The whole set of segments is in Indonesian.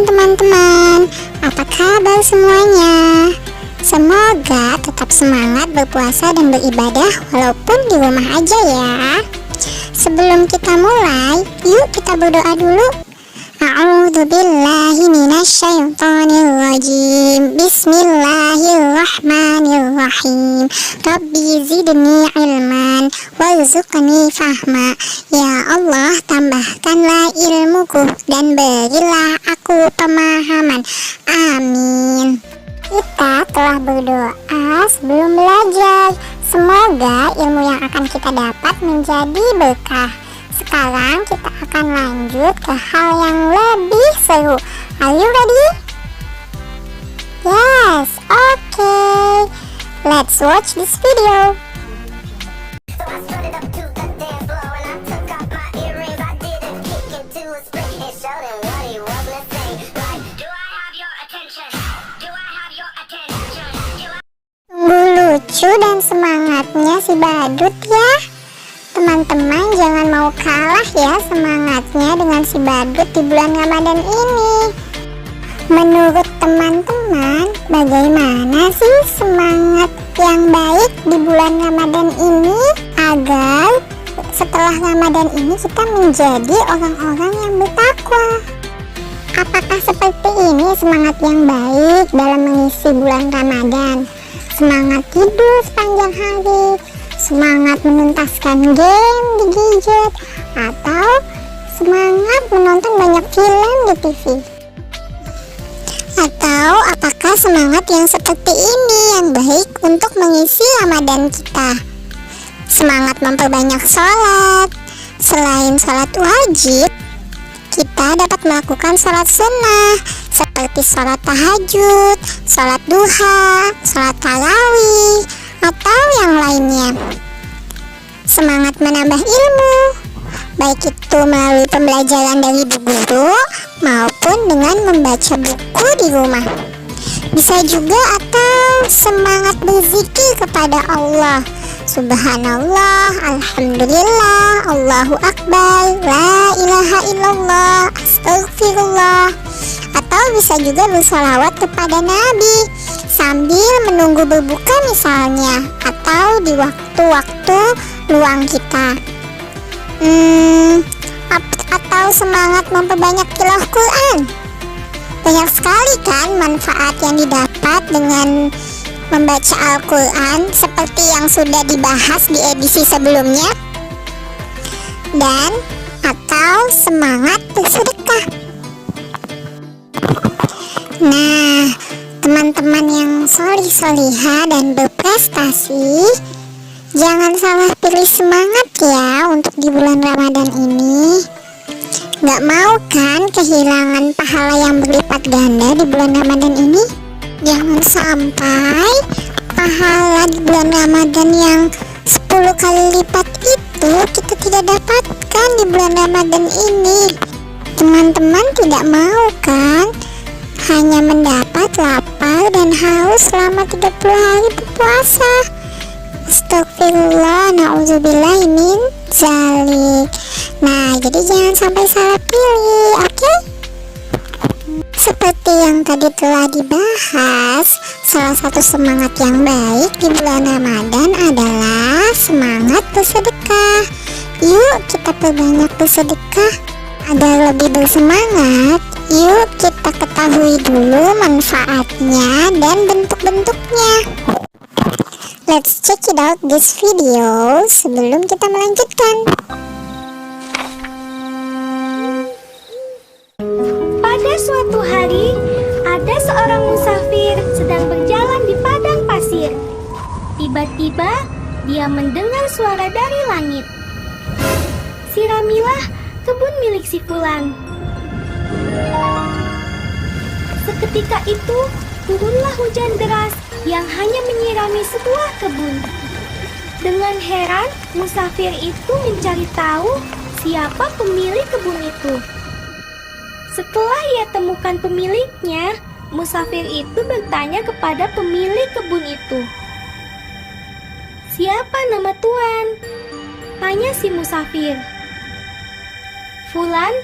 teman-teman, apa kabar semuanya? Semoga tetap semangat berpuasa dan beribadah walaupun di rumah aja ya. Sebelum kita mulai, yuk kita berdoa dulu. A'udzubillahi minasyaitonirrajim. Bismillahirrahmanirrahim. Rabbi zidni ilman warzuqni fahma. Ya Allah, tambahkanlah ilmuku dan berilah aku pemahaman. Amin. Kita telah berdoa sebelum belajar. Semoga ilmu yang akan kita dapat menjadi berkah. Sekarang kita akan lanjut ke hal yang lebih seru. Are you ready? Yes, okay. Let's watch this video. Lucu dan semangatnya si badut ya. Teman-teman jangan mau kalah ya semangatnya dengan si badut di bulan Ramadan ini. Menurut teman-teman, bagaimana sih semangat yang baik di bulan Ramadan ini agar setelah Ramadan ini kita menjadi orang-orang yang bertakwa? Apakah seperti ini semangat yang baik dalam mengisi bulan Ramadan? Semangat tidur sepanjang hari, semangat menuntaskan game di gadget, atau semangat menonton banyak film di TV? Atau apakah semangat yang seperti ini yang baik untuk mengisi Ramadan kita? Semangat memperbanyak sholat. Selain sholat wajib, kita dapat melakukan sholat sunnah seperti sholat tahajud, sholat duha, sholat tarawih, atau yang lainnya. Semangat menambah ilmu, baik itu melalui pembelajaran dari bu guru maupun dengan membaca buku di rumah. Bisa juga atau semangat berzikir kepada Allah. Subhanallah, alhamdulillah, Allahu akbar, la ilaha illallah, astagfirullah. Atau bisa juga bersalawat kepada Nabi sambil menunggu berbuka misalnya, atau di waktu-waktu luang kita. Atau semangat memperbanyak tilawah Quran. Banyak sekali kan manfaat yang didapat dengan membaca Al-Quran seperti yang sudah dibahas di edisi sebelumnya. Dan atau semangat bersedekah. Nah, teman-teman yang solih-solihah dan berprestasi, jangan salah pilih semangat ya untuk di bulan Ramadan ini. Gak mau kan kehilangan pahala yang berlipat ganda di bulan Ramadan ini? Jangan sampai pahala di bulan Ramadan yang 10 kali lipat itu kita tidak dapatkan di bulan Ramadan ini. Teman-teman tidak mau kan hanya mendapat lapar dan haus selama 30 hari berpuasa? Astagfirullah, na'udzubillahi min zalik. Nah, jadi jangan sampai salah pilih, oke? Seperti yang tadi telah dibahas, salah satu semangat yang baik di bulan Ramadan adalah semangat bersedekah. Yuk kita perbanyak bersedekah agar lebih bersemangat. Yuk kita ketahui dulu manfaatnya dan bentuk-bentuknya. Let's check it out this video sebelum kita melanjutkan. Pada suatu hari, ada seorang musafir sedang berjalan di padang pasir. Tiba-tiba, dia mendengar suara dari langit. Siramilah kebun milik si Fulan. Seketika itu, turunlah hujan deras yang hanya menyirami sebuah kebun. Dengan heran, musafir itu mencari tahu siapa pemilik kebun itu. Setelah ia temukan pemiliknya, musafir itu bertanya kepada pemilik kebun itu. "Siapa nama tuan?" tanya si musafir. "Fulan,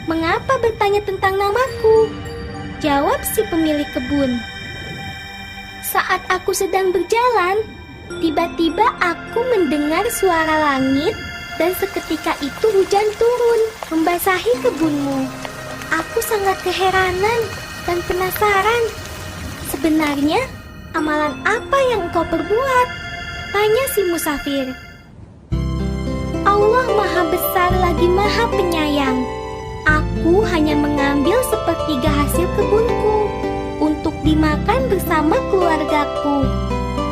mengapa bertanya tentang namaku?" jawab si pemilik kebun. Saat aku sedang berjalan, tiba-tiba aku mendengar suara langit dan seketika itu hujan turun membasahi kebunmu. Aku sangat keheranan dan penasaran. Sebenarnya amalan apa yang engkau perbuat? Tanya si musafir. Allah Maha Besar lagi Maha Penyayang. Aku hanya mengambil sepertiga hasil kebunku untuk dimakan bersama keluargaku.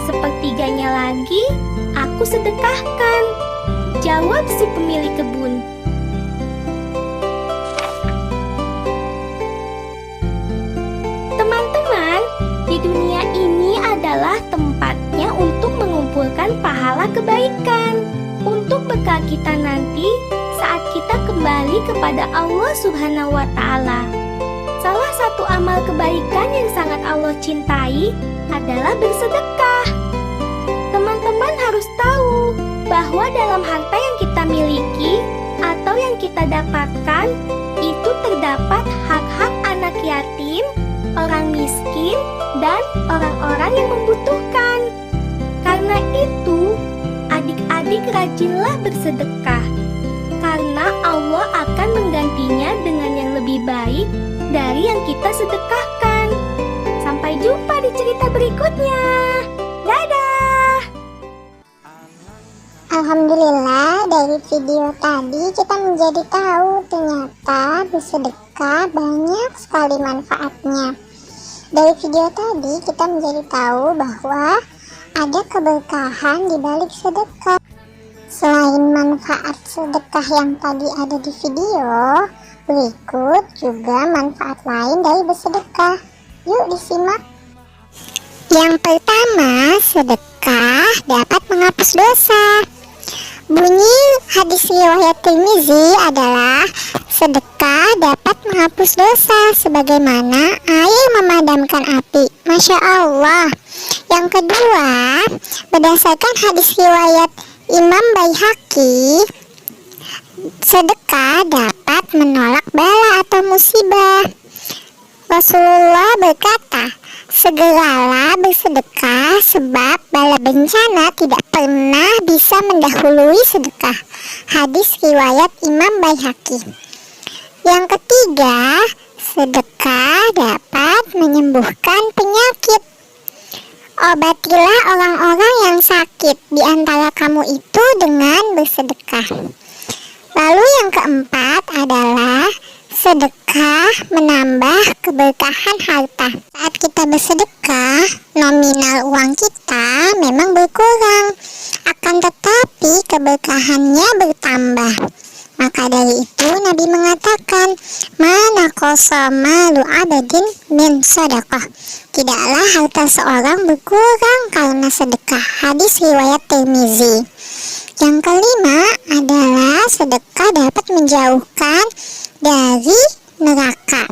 Sepertiganya lagi aku sedekahkan, jawab si pemilik kebun. Teman-teman, di dunia ini adalah tempatnya untuk mengumpulkan pahala kebaikan, untuk bekal kita nanti saat kita kembali kepada Allah Subhanahu wa Ta'ala. Salah satu amal kebaikan yang sangat Allah cintai adalah bersedekah. Teman-teman harus tahu bahwa dalam harta yang kita miliki atau yang kita dapatkan itu terdapat hak-hak anak yatim, orang miskin, dan orang-orang yang membutuhkan. Karena itu, adik-adik rajinlah bersedekah, karena Allah akan menggantinya dengan yang lebih baik dari yang kita sedekahkan. Sampai jumpa di cerita berikutnya. Dadah! Alhamdulillah, dari video tadi kita menjadi tahu ternyata bersedekah banyak sekali manfaatnya. Dari video tadi kita menjadi tahu bahwa ada keberkahan di balik sedekah. Selain manfaat sedekah yang tadi ada di video, berikut juga manfaat lain dari bersedekah. Yuk disimak. Yang pertama, sedekah dapat menghapus dosa. Bunyi hadis riwayat Tirmizi adalah sedekah dapat menghapus dosa sebagaimana air memadamkan api. Masya Allah. Yang kedua, berdasarkan hadis riwayat Imam Baihaqi, sedekah dapat menolak bala atau musibah. Rasulullah berkata, segeralah bersedekah sebab bala bencana tidak pernah bisa mendahului sedekah. Hadis riwayat Imam Baihaqi. Yang ketiga, sedekah dapat menyembuhkan penyakit. Obatilah orang-orang yang sakit di antara kamu itu dengan bersedekah. Lalu yang keempat adalah sedekah menambah keberkahan harta. Saat kita bersedekah, nominal uang kita memang berkurang, akan tetapi keberkahannya bertambah. Maka dari itu Nabi mengatakan, mana qasama lu abadin min sedekah. Tidaklah harta seorang berkurang karena sedekah. Hadis riwayat Tirmizi. Yang kelima adalah sedekah dapat menjauhkan dari neraka.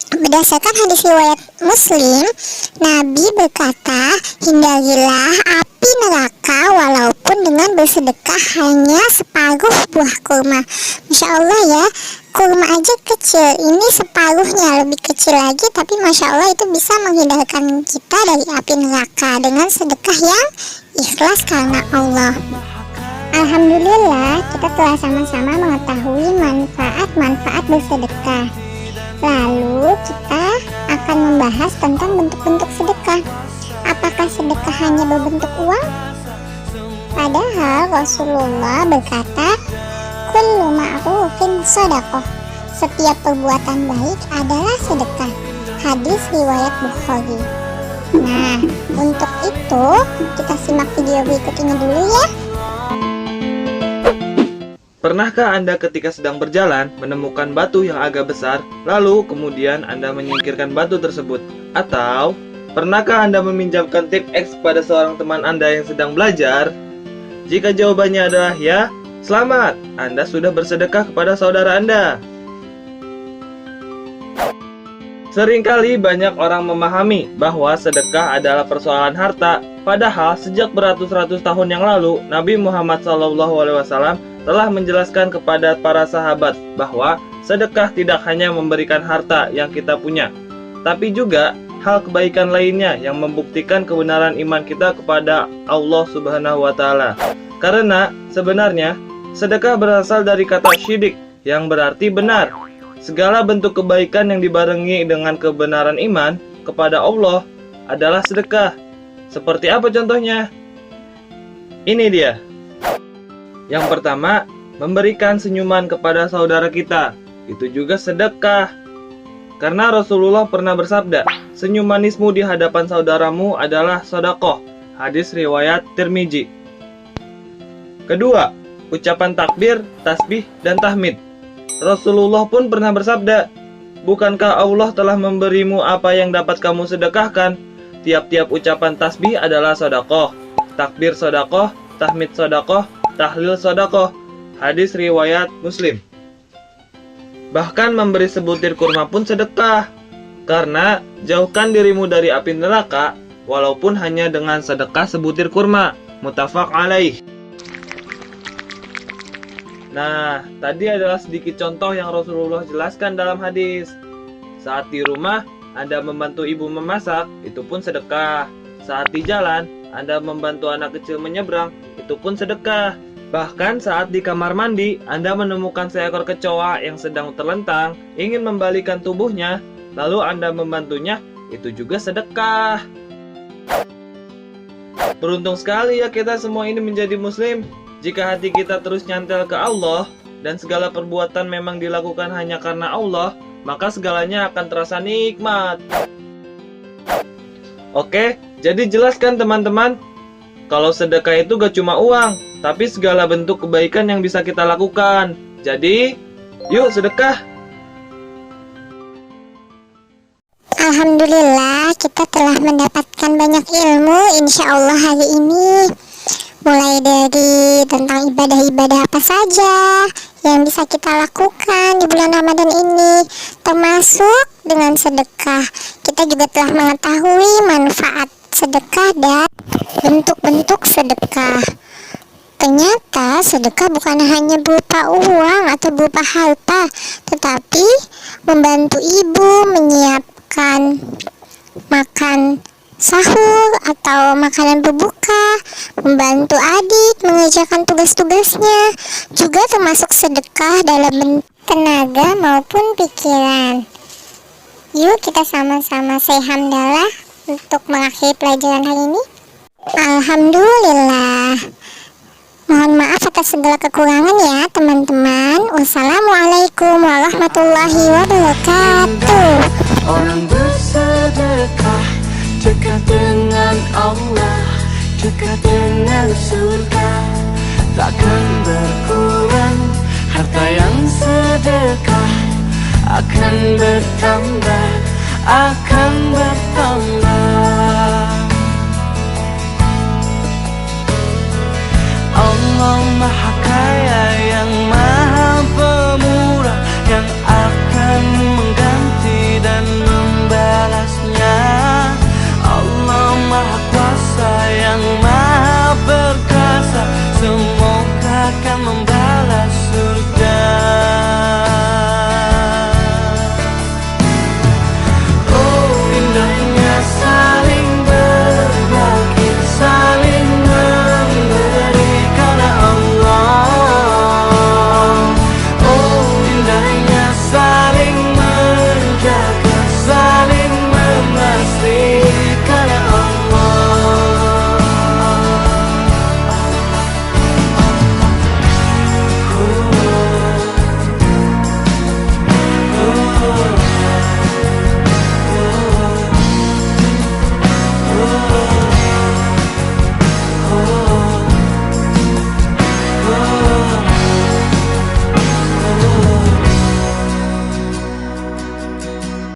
Berdasarkan hadis riwayat Muslim, Nabi berkata, hindarilah api neraka walaupun dengan bersedekah hanya separuh buah kurma. Masya Allah ya, kurma aja kecil, ini separuhnya, lebih kecil lagi, tapi Masya Allah itu bisa menghindarkan kita dari api neraka dengan sedekah yang ikhlas karena Allah. Alhamdulillah, kita telah sama-sama mengetahui manfaat-manfaat bersedekah. Lalu kita akan membahas tentang bentuk-bentuk sedekah. Apakah sedekah hanya berbentuk uang? Padahal Rasulullah berkata, kullu ma'rufin sedekah. Setiap perbuatan baik adalah sedekah. Hadis riwayat Bukhari. Nah, untuk itu kita simak video berikut ini dulu ya. Pernahkah Anda ketika sedang berjalan menemukan batu yang agak besar, lalu kemudian Anda menyingkirkan batu tersebut? Atau pernahkah Anda meminjamkan tip X pada seorang teman Anda yang sedang belajar? Jika jawabannya adalah ya, selamat, Anda sudah bersedekah kepada saudara Anda. Seringkali banyak orang memahami bahwa sedekah adalah persoalan harta, padahal sejak beratus-ratus tahun yang lalu, Nabi Muhammad SAW telah menjelaskan kepada para sahabat bahwa sedekah tidak hanya memberikan harta yang kita punya, tapi juga hal kebaikan lainnya yang membuktikan kebenaran iman kita kepada Allah Subhanahu wa Ta'ala. Karena sebenarnya sedekah berasal dari kata syidik yang berarti benar. Segala bentuk kebaikan yang dibarengi dengan kebenaran iman kepada Allah adalah sedekah. Seperti apa contohnya? Ini dia. Yang pertama, memberikan senyuman kepada saudara kita. Itu juga sedekah. Karena Rasulullah pernah bersabda, senyum manismu di hadapan saudaramu adalah sedekah. Hadis riwayat Tirmizi. Kedua, ucapan takbir, tasbih, dan tahmid. Rasulullah pun pernah bersabda, bukankah Allah telah memberimu apa yang dapat kamu sedekahkan? Tiap-tiap ucapan tasbih adalah sedekah, takbir sedekah, tahmid sedekah, tahlil sedekah. Hadis riwayat Muslim. Bahkan memberi sebutir kurma pun sedekah. Karena jauhkan dirimu dari api neraka walaupun hanya dengan sedekah sebutir kurma. Muttafaq alaih. Nah, tadi adalah sedikit contoh yang Rasulullah jelaskan dalam hadis. Saat di rumah Anda membantu ibu memasak, itu pun sedekah. Saat di jalan Anda membantu anak kecil menyeberang, itu pun sedekah. Bahkan saat di kamar mandi, Anda menemukan seekor kecoa yang sedang terlentang, ingin membalikan tubuhnya, lalu Anda membantunya, itu juga sedekah. Beruntung sekali ya kita semua ini menjadi muslim. Jika hati kita terus nyantel ke Allah, dan segala perbuatan memang dilakukan hanya karena Allah, maka segalanya akan terasa nikmat. Oke, jadi jelaskan teman-teman, kalau sedekah itu gak cuma uang, tapi segala bentuk kebaikan yang bisa kita lakukan. Jadi, yuk sedekah. Alhamdulillah, kita telah mendapatkan banyak ilmu insya Allah hari ini. Mulai dari tentang ibadah-ibadah apa saja yang bisa kita lakukan di bulan Ramadan ini, termasuk dengan sedekah. Kita juga telah mengetahui manfaat sedekah dan bentuk-bentuk sedekah. Ternyata sedekah bukan hanya berupa uang atau berupa harta, tetapi membantu ibu menyiapkan makan sahur atau makanan berbuka, membantu adik mengerjakan tugas-tugasnya, juga termasuk sedekah dalam bentuk tenaga maupun pikiran. Yuk kita sama-sama say hamdalah untuk mengakhiri pelajaran hari ini. Alhamdulillah. Mohon maaf atas segala kekurangan ya teman-teman. Wassalamualaikum warahmatullahi wabarakatuh. Orang bersedekah dekat dengan Allah, dekat dengan surga. Takkan berkurang harta yang sedekah, akan bertambah, akan bertambah.